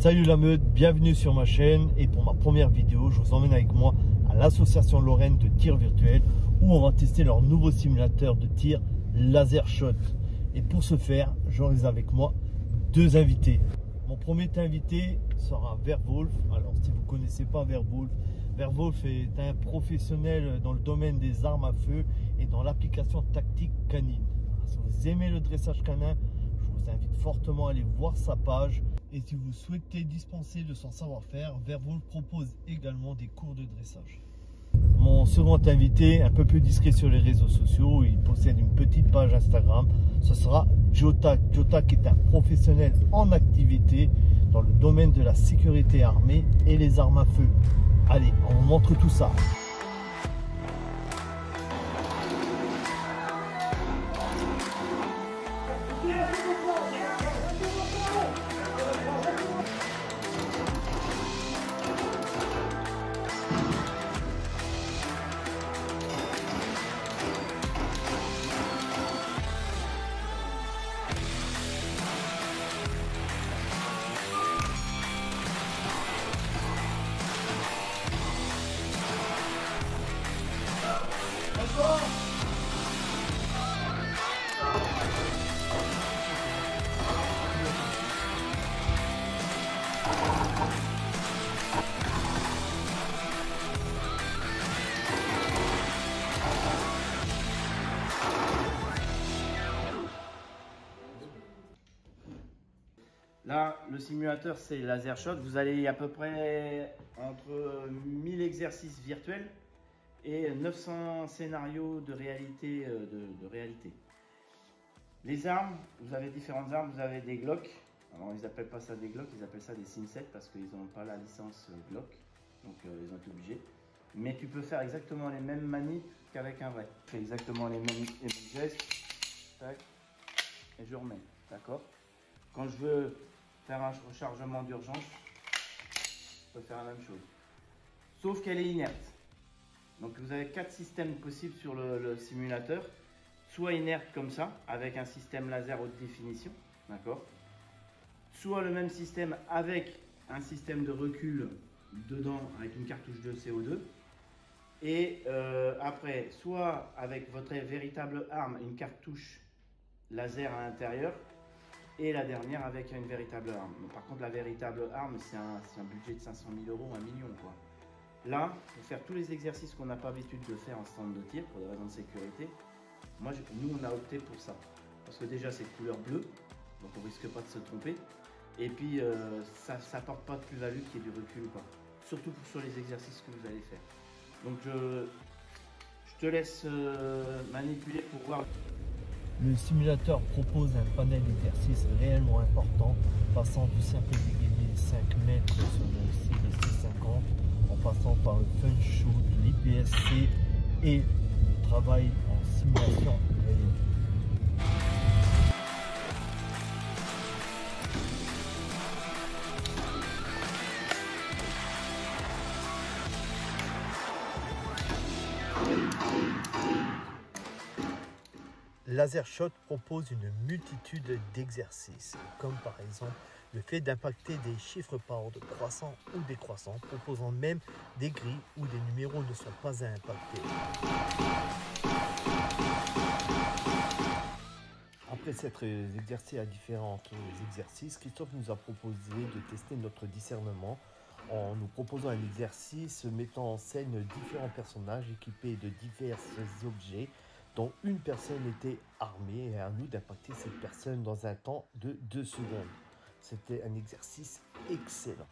Salut la meute, bienvenue sur ma chaîne et pour ma première vidéo, je vous emmène avec moi à l'association Lorraine de tir virtuel où on va tester leur nouveau simulateur de tir Laser Shot. Et pour ce faire, j'aurai avec moi deux invités. Mon premier invité sera Werwolf. Alors si vous ne connaissez pas Werwolf, Werwolf est un professionnel dans le domaine des armes à feu et dans l'application tactique canine. Si vous aimez le dressage canin, je vous invite fortement à aller voir sa page. Et si vous souhaitez dispenser de son savoir-faire, Werwolf propose également des cours de dressage. Mon second invité, un peu plus discret sur les réseaux sociaux, il possède une petite page Instagram. Ce sera Jota. Jota qui est un professionnel en activité dans le domaine de la sécurité armée et les armes à feu. Allez, on vous montre tout ça. Là, le simulateur, c'est Laser Shot. Vous allez à peu près entre 1000 exercices virtuels et 900 scénarios de réalité. Les armes, vous avez différentes armes. Vous avez des Glock. Alors, ils n'appellent pas ça des Glock, ils appellent ça des Simset parce qu'ils n'ont pas la licence Glock. Donc, ils ont été obligés. Mais tu peux faire exactement les mêmes manips qu'avec un vrai. Je fais exactement les mêmes gestes. Tac, et je remets. D'accord? Quand je veux faire un rechargement d'urgence, je peux faire la même chose. Sauf qu'elle est inerte. Donc vous avez 4 systèmes possibles sur le simulateur. Soit inerte comme ça, avec un système laser haute définition. D'accord. Soit le même système avec un système de recul dedans, avec une cartouche de CO2. Et après, soit avec votre véritable arme, une cartouche laser à l'intérieur. Et la dernière avec une véritable arme. Par contre, la véritable arme, c'est un budget de 500 000 €, 1 million quoi. Là, pour faire tous les exercices qu'on n'a pas l'habitude de faire en stand de tir, pour des raisons de sécurité, nous on a opté pour ça. Parce que déjà c'est couleur bleue, donc on risque pas de se tromper. Et puis ça n'apporte pas de plus-value qu'il y ait du recul quoi. Surtout sur les exercices que vous allez faire. Donc je te laisse manipuler pour voir. Le simulateur propose un panel d'exercices réellement important, passant du simple dégainer 5 mètres sur le C50, en passant par le fun shoot, l'IPSC et le travail en simulation réelle. Laser Shot propose une multitude d'exercices, comme par exemple le fait d'impacter des chiffres par ordre croissant ou décroissant, proposant même des grilles où des numéros ne sont pas à impacter. Après s'être exercé à différents exercices, Christophe nous a proposé de tester notre discernement en nous proposant un exercice mettant en scène différents personnages équipés de divers objets dont une personne était armée et à nous d'impacter cette personne dans un temps de 2 secondes. C'était un exercice excellent.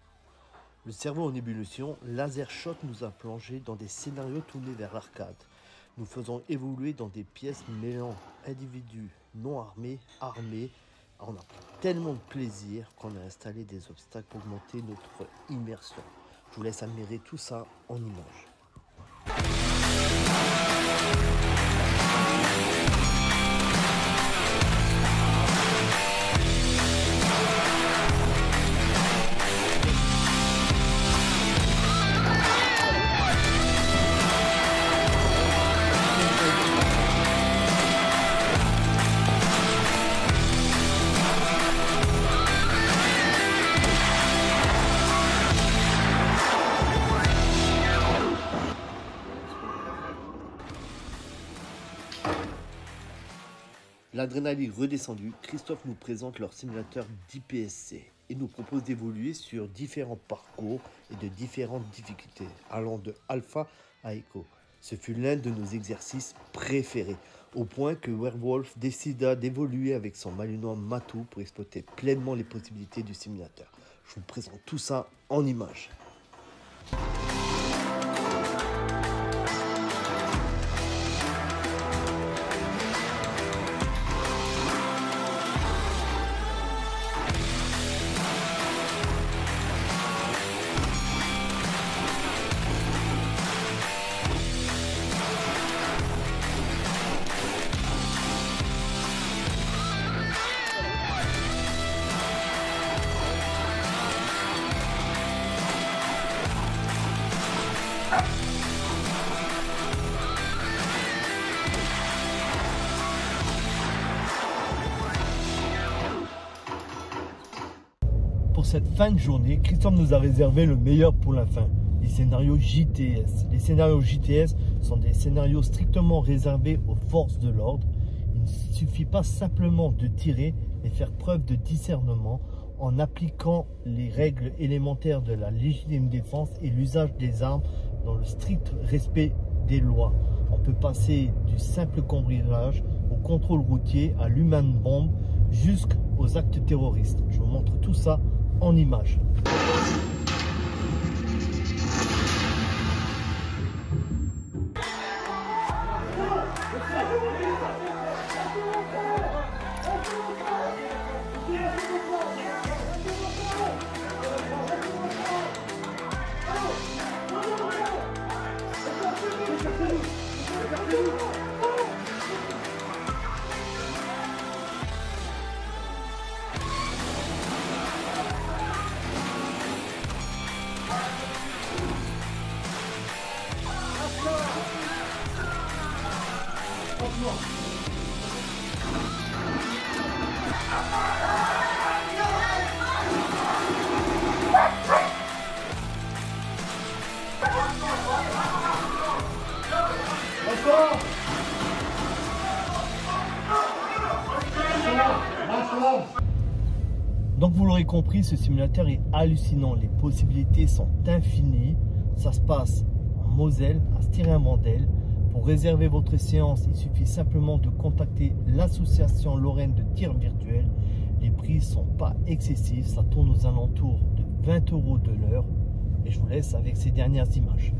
Le cerveau en ébullition, Laser Shot nous a plongé dans des scénarios tournés vers l'arcade. Nous faisons évoluer dans des pièces mêlant individus non armés, armés. On a pris tellement de plaisir qu'on a installé des obstacles pour augmenter notre immersion. Je vous laisse admirer tout ça en images. L'adrénaline redescendue, Christophe nous présente leur simulateur d'IPSC et nous propose d'évoluer sur différents parcours et de différentes difficultés, allant de alpha à eco. Ce fut l'un de nos exercices préférés, au point que Werewolf décida d'évoluer avec son Malinois Matou pour exploiter pleinement les possibilités du simulateur. Je vous présente tout ça en images. Pour cette fin de journée, Christophe nous a réservé le meilleur pour la fin, les scénarios JTS. Les scénarios JTS sont des scénarios strictement réservés aux forces de l'ordre. Il ne suffit pas simplement de tirer, mais faire preuve de discernement en appliquant les règles élémentaires de la légitime défense et l'usage des armes dans le strict respect des lois. On peut passer du simple cambriolage au contrôle routier à l'human bomb jusqu'aux actes terroristes. Je vous montre tout ça en images. Donc vous l'aurez compris, ce simulateur est hallucinant, les possibilités sont infinies. Ça se passe en Moselle, à Stiring-Wendel. Pour réserver votre séance, il suffit simplement de contacter l'association Lorraine de tir virtuel. Les prix ne sont pas excessifs, ça tourne aux alentours de 20 € de l'heure. Et je vous laisse avec ces dernières images.